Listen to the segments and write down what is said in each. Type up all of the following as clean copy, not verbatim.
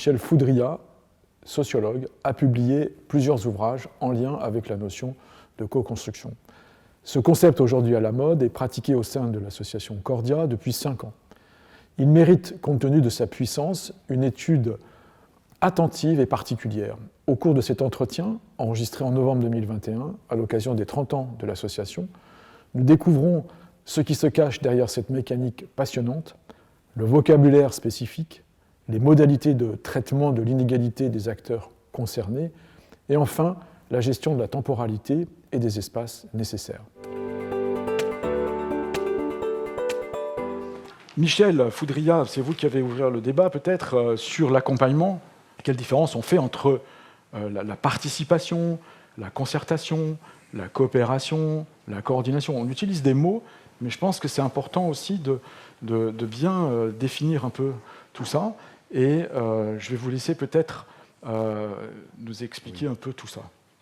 Michel Foudria, sociologue, a publié plusieurs ouvrages en lien avec la notion de co-construction. Ce concept, aujourd'hui à la mode, est pratiqué au sein de l'association Cordia depuis 5 ans. Il mérite, compte tenu de sa puissance, une étude attentive et particulière. Au cours de cet entretien, enregistré en novembre 2021, à l'occasion des 30 ans de l'association, nous découvrons ce qui se cache derrière cette mécanique passionnante, le vocabulaire spécifique, les modalités de traitement de l'inégalité des acteurs concernés, et enfin, la gestion de la temporalité et des espaces nécessaires. Michel Foudria, c'est vous qui avez ouvert le débat peut-être sur l'accompagnement. Quelle différence on fait entre la participation, la concertation, la coopération, la coordination? On utilise des mots, mais je pense que c'est important aussi de bien définir un peu tout ça. Et je vais vous laisser peut-être nous expliquer un peu tout ça.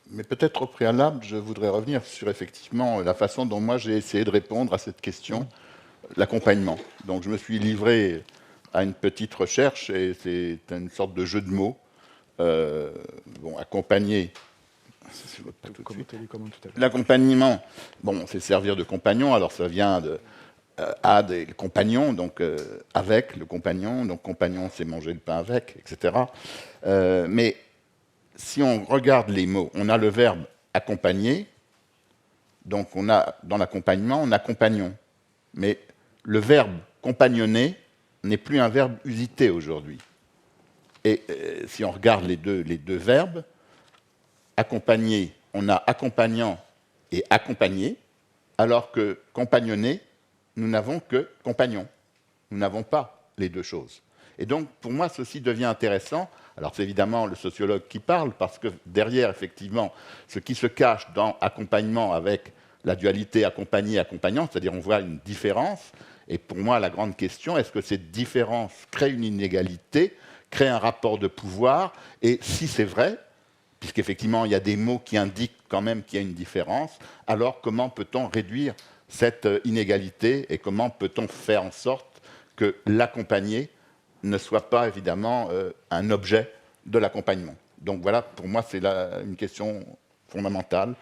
Mais peut-être au préalable, je voudrais revenir sur effectivement la façon dont moi j'ai essayé de répondre à cette question, l'accompagnement. Donc je me suis livré à une petite recherche et c'est une sorte de jeu de mots. Accompagner. L'accompagnement, c'est servir de compagnon. Alors ça vient de ad et le compagnon, donc avec le compagnon. Donc compagnon, c'est manger le pain avec, etc. Mais si on regarde les mots, on a le verbe accompagner, donc on a dans l'accompagnement, on accompagnons. Mais le verbe compagnonner n'est plus un verbe usité aujourd'hui. Et si on regarde les deux verbes, accompagner, on a accompagnant et accompagner, alors que compagnonner, nous n'avons que compagnon. Nous n'avons pas les deux choses. Et donc, pour moi, ceci devient intéressant. Alors, c'est évidemment le sociologue qui parle, parce que derrière, effectivement, ce qui se cache dans accompagnement avec la dualité accompagné-accompagnant, c'est-à-dire on voit une différence. Et pour moi, la grande question, est-ce que cette différence crée une inégalité, crée un rapport de pouvoir? Et si c'est vrai, puisqu'effectivement, il y a des mots qui indiquent quand même qu'il y a une différence, alors comment peut-on réduire cette inégalité et comment peut-on faire en sorte que l'accompagné ne soit pas évidemment un objet de l'accompagnement. Donc voilà, pour moi, c'est une question fondamentale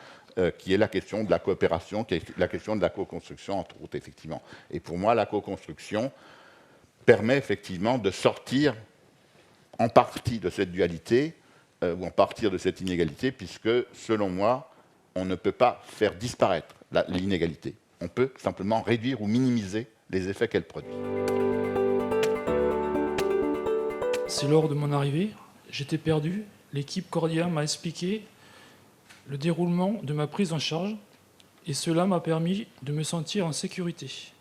qui est la question de la coopération, qui est la question de la co-construction, entre autres, effectivement. Et pour moi, la co-construction permet effectivement de sortir en partie de cette dualité ou en partie de cette inégalité, puisque, selon moi, on ne peut pas faire disparaître l'inégalité. On peut simplement réduire ou minimiser les effets qu'elle produit. C'est lors de mon arrivée, j'étais perdu. L'équipe Cordia m'a expliqué le déroulement de ma prise en charge et cela m'a permis de me sentir en sécurité.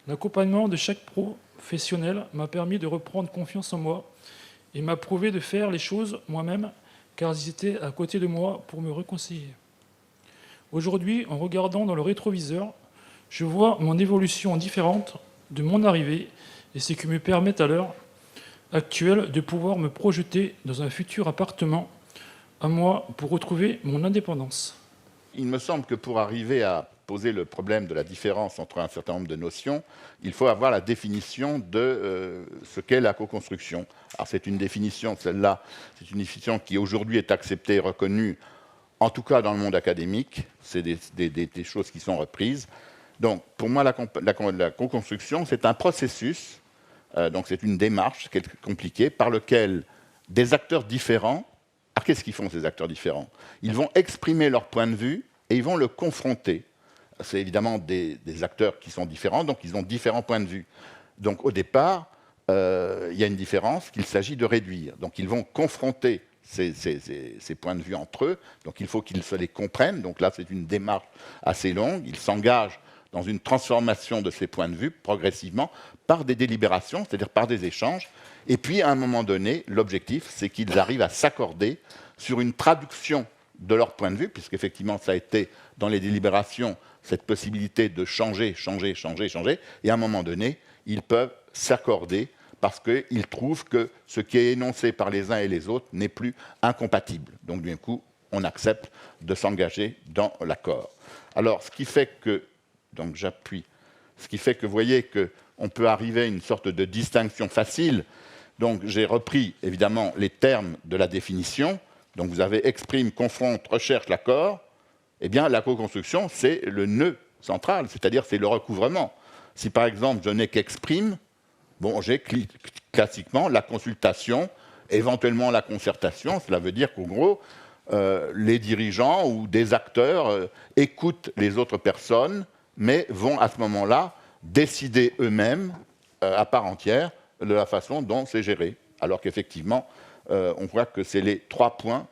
L'accompagnement de chaque professionnel m'a permis de reprendre confiance en moi et m'a prouvé de faire les choses moi-même car ils étaient à côté de moi pour me reconseiller. Aujourd'hui, en regardant dans le rétroviseur, je vois mon évolution différente de mon arrivée et ce qui me permet à l'heure actuelle de pouvoir me projeter dans un futur appartement à moi pour retrouver mon indépendance. Il me semble que pour arriver à poser le problème de la différence entre un certain nombre de notions, il faut avoir la définition de ce qu'est la co-construction. Alors c'est une définition, celle-là, c'est une définition qui aujourd'hui est acceptée et reconnue, en tout cas dans le monde académique, c'est des choses qui sont reprises. Donc pour moi, la co-construction, c'est un processus, donc c'est une démarche qui est compliquée, par lequel des acteurs différents, alors qu'est-ce qu'ils font ces acteurs différents? Ils vont exprimer leur point de vue et ils vont le confronter. C'est évidemment des acteurs qui sont différents, donc ils ont différents points de vue. Donc au départ, il y a une différence qu'il s'agit de réduire. Donc ils vont confronter ces points de vue entre eux, donc il faut qu'ils se les comprennent. Donc là, c'est une démarche assez longue. Ils s'engagent dans une transformation de ces points de vue progressivement par des délibérations, c'est-à-dire par des échanges. Et puis, à un moment donné, l'objectif, c'est qu'ils arrivent à s'accorder sur une traduction de leur point de vue, puisqu'effectivement, ça a été dans les délibérations cette possibilité de changer. Et à un moment donné, ils peuvent s'accorder parce qu'ils trouvent que ce qui est énoncé par les uns et les autres n'est plus incompatible. Donc, du coup, on accepte de s'engager dans l'accord. Alors, ce qui fait que, donc j'appuie, ce qui fait que vous voyez qu'on peut arriver à une sorte de distinction facile, Donc j'ai repris évidemment les termes de la définition. Donc vous avez exprime, confronte, recherche, l'accord. Eh bien la co-construction, c'est le nœud central, c'est-à-dire c'est le recouvrement. Si par exemple je n'ai qu'exprime, bon, j'ai classiquement la consultation, éventuellement la concertation. Cela veut dire qu'en gros, les dirigeants ou des acteurs écoutent les autres personnes, mais vont à ce moment-là décider eux-mêmes, à part entière, de la façon dont c'est géré. Alors qu'effectivement, on voit que c'est les 3 points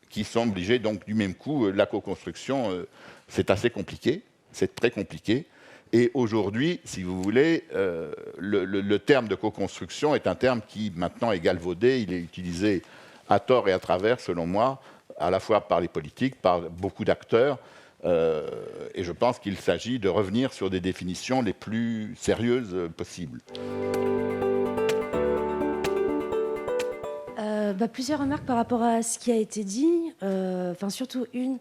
qui sont obligés, donc du même coup, la co-construction, c'est assez compliqué, c'est très compliqué. Et aujourd'hui, si vous voulez, le terme de co-construction est un terme qui maintenant est galvaudé, il est utilisé à tort et à travers, selon moi, à la fois par les politiques, par beaucoup d'acteurs, et je pense qu'il s'agit de revenir sur des définitions les plus sérieuses possibles. Plusieurs remarques par rapport à ce qui a été dit, surtout une.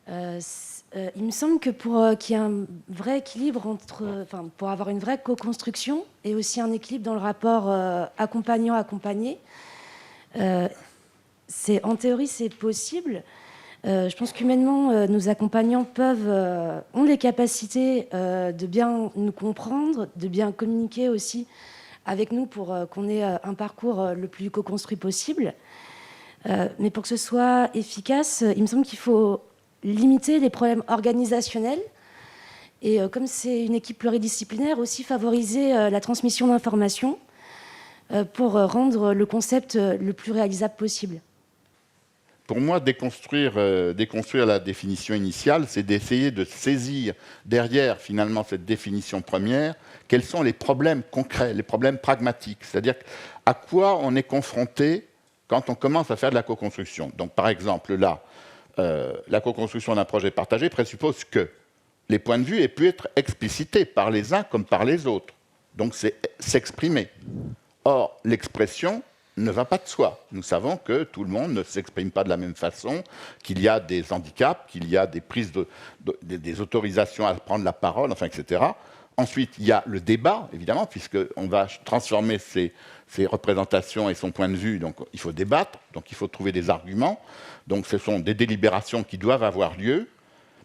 Il me semble que pour qu'il y ait un vrai équilibre pour avoir une vraie co-construction et aussi un équilibre dans le rapport accompagnant-accompagné, en théorie, c'est possible. Je pense qu'humainement, nos accompagnants ont les capacités de bien nous comprendre, de bien communiquer aussi avec nous pour qu'on ait un parcours le plus co-construit possible. Mais pour que ce soit efficace, il me semble qu'il faut limiter les problèmes organisationnels et, comme c'est une équipe pluridisciplinaire, aussi favoriser la transmission d'informations pour rendre le concept le plus réalisable possible. Pour moi, déconstruire la définition initiale, c'est d'essayer de saisir derrière, finalement, cette définition première, quels sont les problèmes concrets, les problèmes pragmatiques. C'est-à-dire à quoi on est confronté quand on commence à faire de la co-construction. Donc, par exemple, là, la co-construction d'un projet partagé présuppose que les points de vue aient pu être explicités par les uns comme par les autres. Donc, c'est s'exprimer. Or, l'expression ne va pas de soi. Nous savons que tout le monde ne s'exprime pas de la même façon, qu'il y a des handicaps, qu'il y a des prises des autorisations à prendre la parole, enfin, etc. Ensuite, il y a le débat, évidemment, puisqu'on va transformer ses représentations et son point de vue. Donc, il faut débattre, donc il faut trouver des arguments. Donc, ce sont des délibérations qui doivent avoir lieu,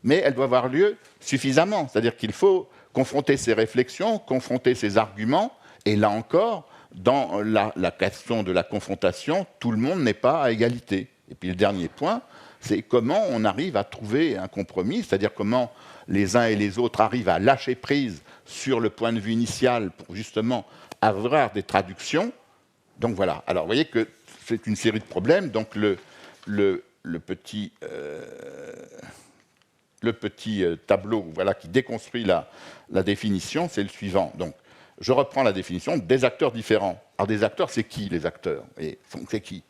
mais elles doivent avoir lieu suffisamment. C'est-à-dire qu'il faut confronter ses réflexions, confronter ses arguments, et là encore, dans la question de la confrontation, tout le monde n'est pas à égalité. Et puis le dernier point, c'est comment on arrive à trouver un compromis, c'est-à-dire comment les uns et les autres arrivent à lâcher prise sur le point de vue initial pour justement avoir des traductions. Donc voilà. Alors vous voyez que c'est une série de problèmes. Donc le petit tableau, voilà, qui déconstruit la définition, c'est le suivant. Donc, je reprends la définition des acteurs différents. Alors, des acteurs, c'est qui, les acteurs? Et c'est qui?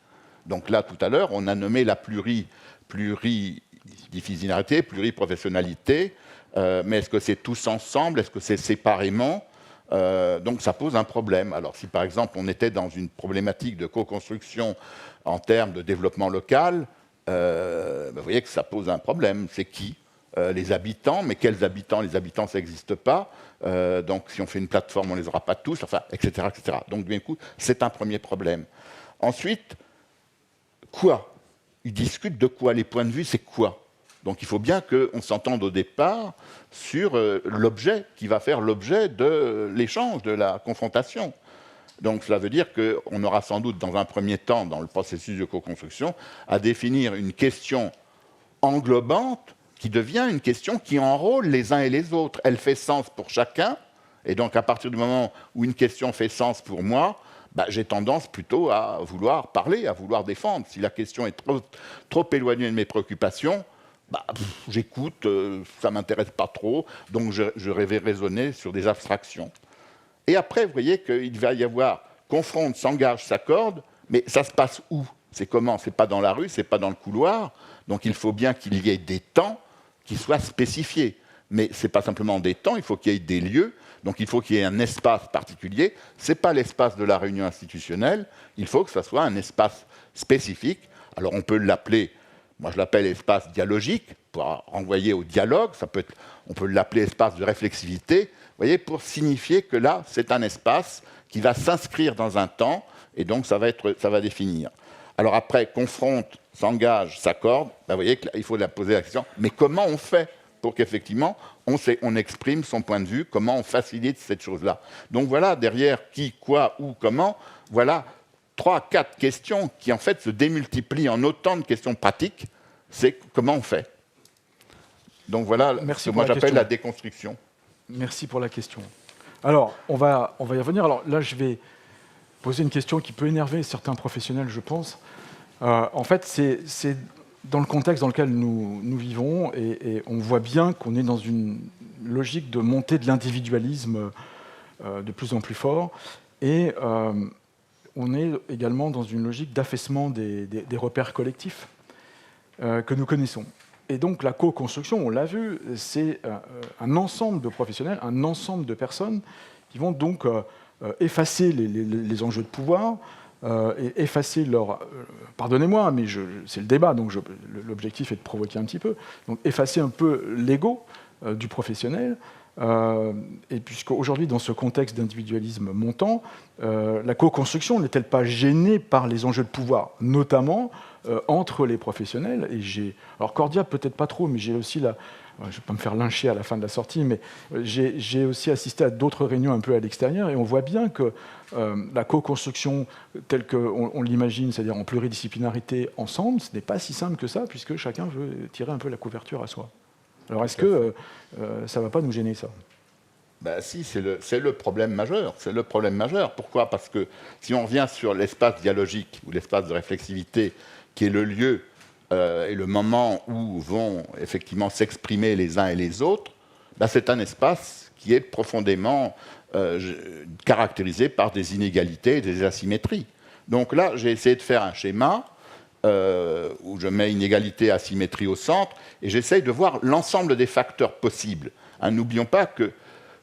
Donc là, tout à l'heure, on a nommé la pluridiffusinarité, pluriprofessionnalité. Mais est-ce que c'est tous ensemble? Est-ce que c'est séparément? Donc ça pose un problème. Alors si par exemple on était dans une problématique de co-construction en termes de développement local, vous voyez que ça pose un problème. C'est qui? Les habitants, mais quels habitants? Les habitants, ça n'existe pas. Donc si on fait une plateforme, on ne les aura pas tous, enfin, etc., etc. Donc du coup, c'est un premier problème. Ensuite, quoi? Ils discutent de quoi? Les points de vue, c'est quoi? Donc il faut bien qu'on s'entende au départ sur l'objet qui va faire l'objet de l'échange, de la confrontation. Donc cela veut dire qu'on aura sans doute dans un premier temps, dans le processus de co-construction, à définir une question englobante qui devient une question qui enrôle les uns et les autres. Elle fait sens pour chacun, et donc à partir du moment où une question fait sens pour moi, j'ai tendance plutôt à vouloir parler, à vouloir défendre. Si la question est trop éloignée de mes préoccupations, j'écoute, ça ne m'intéresse pas trop, donc je vais raisonner sur des abstractions. Et après, vous voyez qu'il va y avoir confronte, s'engage, s'accorde, mais ça se passe où? C'est comment? C'est pas dans la rue, c'est pas dans le couloir, donc il faut bien qu'il y ait des temps qui soient spécifiés. Mais ce n'est pas simplement des temps, il faut qu'il y ait des lieux, donc il faut qu'il y ait un espace particulier. Ce n'est pas l'espace de la réunion institutionnelle, il faut que ce soit un espace spécifique. Alors on peut l'appeler, moi je l'appelle espace dialogique, pour renvoyer au dialogue, on peut l'appeler espace de réflexivité, vous voyez, pour signifier que là, c'est un espace qui va s'inscrire dans un temps et donc ça va définir. Alors après, confronte, s'engage, s'accorde, vous voyez qu'il faut poser la question, mais comment on fait pour qu'effectivement on exprime son point de vue, comment on facilite cette chose-là. Donc voilà, derrière qui, quoi, où, comment, voilà 3-4 questions qui en fait se démultiplient en autant de questions pratiques, c'est comment on fait. Donc voilà ce que moi j'appelle la déconstruction. Merci pour la question. Alors, on va y revenir. Alors là, je vais poser une question qui peut énerver certains professionnels, je pense. En fait, c'est dans le contexte dans lequel nous vivons, et on voit bien qu'on est dans une logique de montée de l'individualisme de plus en plus fort, et on est également dans une logique d'affaissement des repères collectifs que nous connaissons. Et donc la co-construction, on l'a vu, c'est un ensemble de professionnels, un ensemble de personnes qui vont donc effacer les enjeux de pouvoir, et effacer leur... pardonnez-moi, mais c'est le débat, donc l'objectif est de provoquer un petit peu. Donc effacer un peu l'ego du professionnel, et puisqu'aujourd'hui, dans ce contexte d'individualisme montant, la co-construction n'est-elle pas gênée par les enjeux de pouvoir, notamment entre les professionnels? Et alors Cordia, peut-être pas trop, mais j'ai aussi je ne vais pas me faire lyncher à la fin de la sortie, mais j'ai aussi assisté à d'autres réunions un peu à l'extérieur, et on voit bien que la co-construction telle qu'on l'imagine, c'est-à-dire en pluridisciplinarité ensemble, ce n'est pas si simple que ça, puisque chacun veut tirer un peu la couverture à soi. Alors est-ce que ça ne va pas nous gêner, ça? Ben si, c'est le problème majeur. C'est le problème majeur. Pourquoi? Parce que si on revient sur l'espace dialogique ou l'espace de réflexivité, qui est le lieu et le moment où vont effectivement s'exprimer les uns et les autres, ben c'est un espace qui est profondément caractérisé par des inégalités et des asymétries. Donc là, j'ai essayé de faire un schéma où je mets inégalité, asymétrie au centre, et j'essaye de voir l'ensemble des facteurs possibles. N'oublions pas que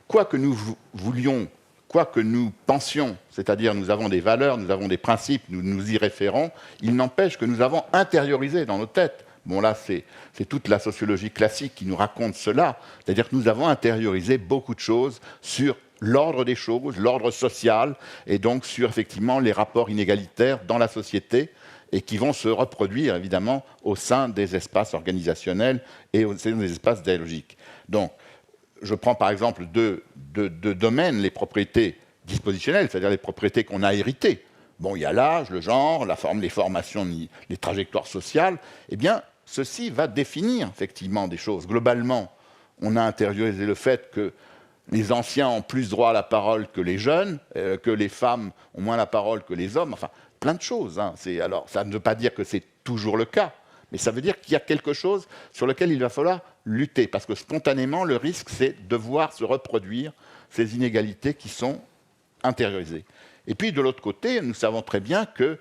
quoi que nous voulions, quoi que nous pensions, c'est-à-dire nous avons des valeurs, nous avons des principes, nous nous y référons, il n'empêche que nous avons intériorisé dans nos têtes. Bon là, c'est toute la sociologie classique qui nous raconte cela, c'est-à-dire que nous avons intériorisé beaucoup de choses sur l'ordre des choses, l'ordre social, et donc sur effectivement les rapports inégalitaires dans la société, et qui vont se reproduire évidemment au sein des espaces organisationnels et au sein des espaces dialogiques. Donc, je prends par exemple deux domaines, les propriétés dispositionnelles, c'est-à-dire les propriétés qu'on a héritées. Bon, il y a l'âge, le genre, la forme, les formations, les trajectoires sociales. Eh bien, ceci va définir effectivement des choses. Globalement, on a intériorisé le fait que les anciens ont plus droit à la parole que les jeunes, que les femmes ont moins la parole que les hommes. Enfin, plein de choses. Alors, ça ne veut pas dire que c'est toujours le cas, mais ça veut dire qu'il y a quelque chose sur lequel il va falloir lutter, parce que spontanément, le risque, c'est de voir se reproduire ces inégalités qui sont intériorisées. Et puis, de l'autre côté, nous savons très bien que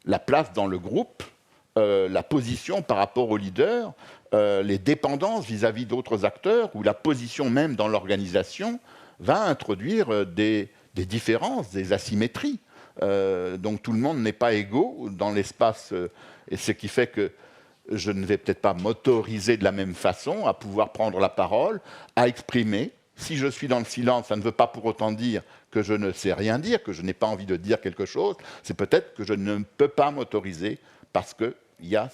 la place dans le groupe, la position par rapport au leader, les dépendances vis-à-vis d'autres acteurs, ou la position même dans l'organisation, va introduire des différences, des asymétries. Donc tout le monde n'est pas égaux dans l'espace, et ce qui fait que je ne vais peut-être pas m'autoriser de la même façon à pouvoir prendre la parole, à exprimer. Si je suis dans le silence, ça ne veut pas pour autant dire que je ne sais rien dire, que je n'ai pas envie de dire quelque chose. C'est peut-être que je ne peux pas m'autoriser parce qu'il y a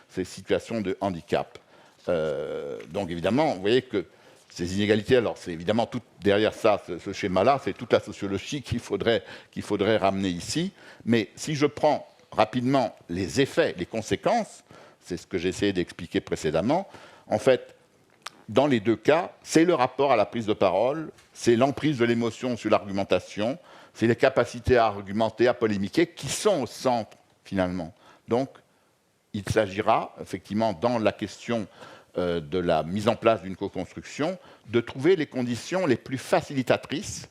ces situations de handicap. Donc évidemment, vous voyez que ces inégalités, alors c'est évidemment tout derrière ça, ce schéma-là, c'est toute la sociologie qu'il faudrait ramener ici. Mais si je prends rapidement les effets, les conséquences, c'est ce que j'ai essayé d'expliquer précédemment, en fait, dans les deux cas, c'est le rapport à la prise de parole, c'est l'emprise de l'émotion sur l'argumentation, c'est les capacités à argumenter, à polémiquer, qui sont au centre, finalement. Donc, il s'agira, effectivement, dans la question de la mise en place d'une co-construction, de trouver les conditions les plus facilitatrices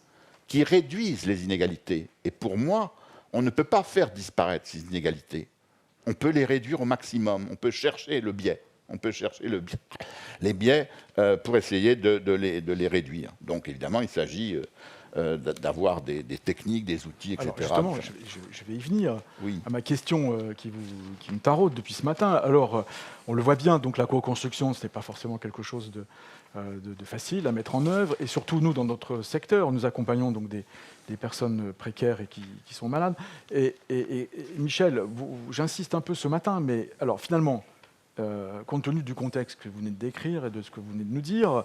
qui réduisent les inégalités. Et pour moi, on ne peut pas faire disparaître ces inégalités. On peut les réduire au maximum. On peut chercher le biais. On peut chercher les biais pour essayer de les réduire. Donc évidemment, il s'agit d'avoir des techniques, des outils, etc. Alors justement, je vais y venir Oui. à ma question qui me taraude depuis ce matin. Alors, on le voit bien, donc la co-construction, ce n'est pas forcément quelque chose de facile à mettre en œuvre. Et surtout, nous, dans notre secteur, nous accompagnons donc des personnes précaires et qui sont malades. Et Michel, j'insiste un peu ce matin, mais alors finalement, compte tenu du contexte que vous venez de décrire et de ce que vous venez de nous dire,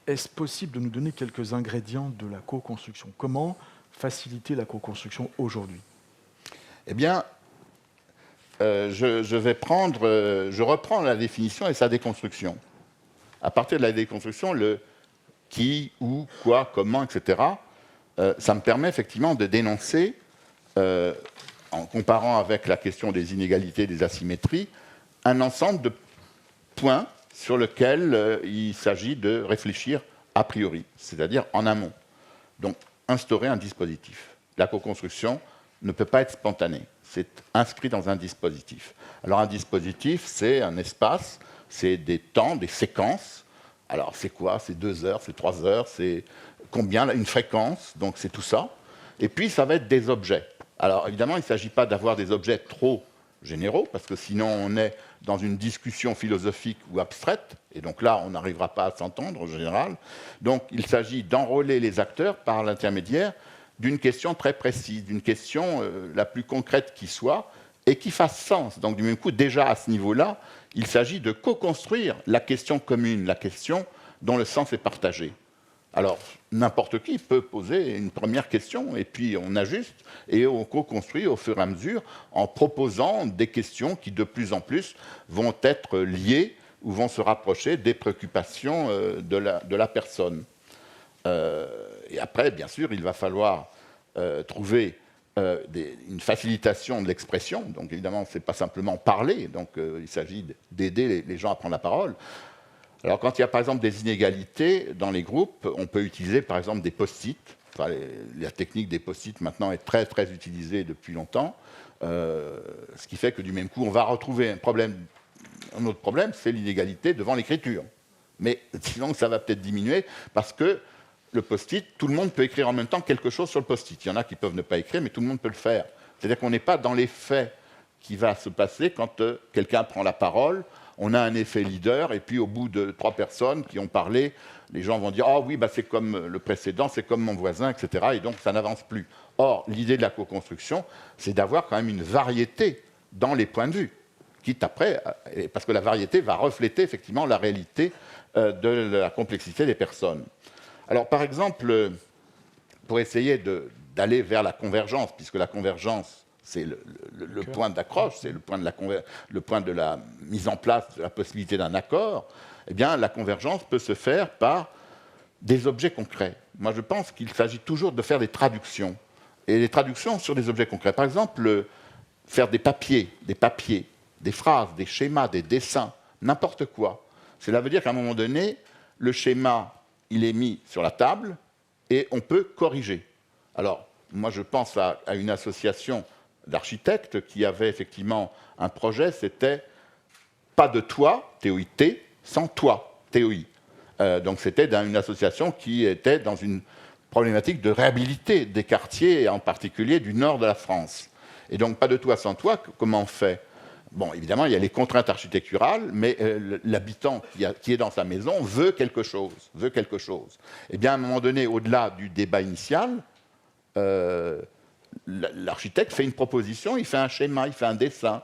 est-ce possible de nous donner quelques ingrédients de la co-construction? Comment faciliter la co-construction aujourd'hui? Eh bien, je reprends la définition et sa déconstruction. À partir de la déconstruction, le qui, où, quoi, comment, etc., ça me permet effectivement de dénoncer, en comparant avec la question des inégalités, des asymétries, un ensemble de points sur lequel il s'agit de réfléchir a priori, c'est-à-dire en amont. Donc, instaurer un dispositif. La co-construction ne peut pas être spontanée, c'est inscrit dans un dispositif. Alors, un dispositif, c'est un espace, c'est des temps, des séquences. Alors, c'est quoi? C'est 2 heures, c'est 3 heures, c'est combien? Une fréquence, donc c'est tout ça. Et puis, ça va être des objets. Alors, évidemment, il ne s'agit pas d'avoir des objets trop généraux, parce que sinon, on est dans une discussion philosophique ou abstraite, et donc là, on n'arrivera pas à s'entendre en général. Donc, il s'agit d'enrôler les acteurs par l'intermédiaire d'une question très précise, d'une question la plus concrète qui soit, et qui fasse sens. Donc, du même coup, déjà à ce niveau-là, il s'agit de co-construire la question commune, la question dont le sens est partagé. Alors, n'importe qui peut poser une première question, et puis on ajuste, et on co-construit au fur et à mesure, en proposant des questions qui, de plus en plus, vont être liées ou vont se rapprocher des préoccupations de la personne. Et après, bien sûr, il va falloir trouver une facilitation de l'expression. Donc, évidemment, ce n'est pas simplement parler, donc il s'agit d'aider les gens à prendre la parole. Alors, quand il y a par exemple des inégalités dans les groupes, on peut utiliser par exemple des post-it. Enfin, la technique des post-it maintenant est très très utilisée depuis longtemps, ce qui fait que du même coup, on va retrouver un autre problème, c'est l'inégalité devant l'écriture. Mais sinon, ça va peut-être diminuer parce que le post-it, tout le monde peut écrire en même temps quelque chose sur le post-it. Il y en a qui peuvent ne pas écrire, mais tout le monde peut le faire. C'est-à-dire qu'on n'est pas dans l'effet qui va se passer quand quelqu'un prend la parole. On a un effet leader, et puis au bout de 3 personnes qui ont parlé, les gens vont dire « Ah oui, bah, c'est comme le précédent, c'est comme mon voisin, etc. » Et donc, ça n'avance plus. Or, l'idée de la co-construction, c'est d'avoir quand même une variété dans les points de vue, quitte après, parce que la variété va refléter effectivement la réalité de la complexité des personnes. Alors, par exemple, pour essayer d'aller vers la convergence, puisque la convergence, c'est le point d'accroche, c'est le point de la mise en place de la possibilité d'un accord, eh bien, la convergence peut se faire par des objets concrets. Moi, je pense qu'il s'agit toujours de faire des traductions, et des traductions sur des objets concrets. Par exemple, faire des papiers, des phrases, des schémas, des dessins, n'importe quoi. Cela veut dire qu'à un moment donné, le schéma, il est mis sur la table, et on peut corriger. Alors, moi, je pense à une association d'architectes qui avait effectivement un projet, c'était pas de toit, T-O-I-T, sans toit, T-O-I. Donc c'était une association qui était dans une problématique de réhabiliter des quartiers, et en particulier du nord de la France. Et donc pas de toit sans toit, comment on fait? Bon, évidemment, il y a les contraintes architecturales, mais l'habitant qui est dans sa maison veut quelque chose. Eh bien, à un moment donné, au-delà du débat initial, l'architecte fait une proposition, il fait un schéma, il fait un dessin,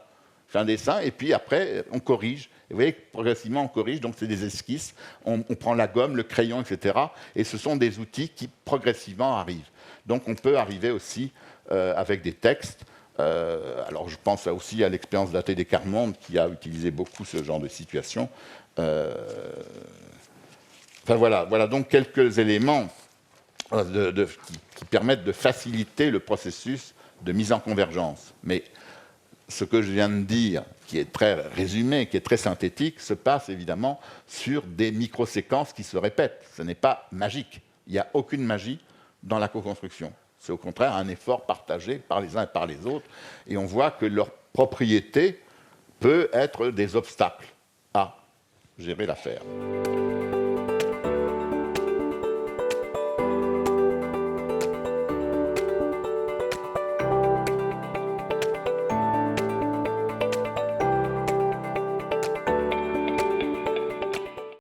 et puis après, on corrige. Et vous voyez, progressivement, on corrige, donc c'est des esquisses, on prend la gomme, le crayon, etc. Et ce sont des outils qui, progressivement, arrivent. Donc, on peut arriver aussi avec des textes. Alors, je pense aussi à l'expérience d'Atelier Carmonde, qui a utilisé beaucoup ce genre de situation. Enfin, voilà donc quelques éléments qui permettent de faciliter le processus de mise en convergence. Mais ce que je viens de dire, qui est très résumé, qui est très synthétique, se passe évidemment sur des micro-séquences qui se répètent. Ce n'est pas magique. Il n'y a aucune magie dans la co-construction. C'est au contraire un effort partagé par les uns et par les autres. Et on voit que leur propriété peut être des obstacles à gérer l'affaire.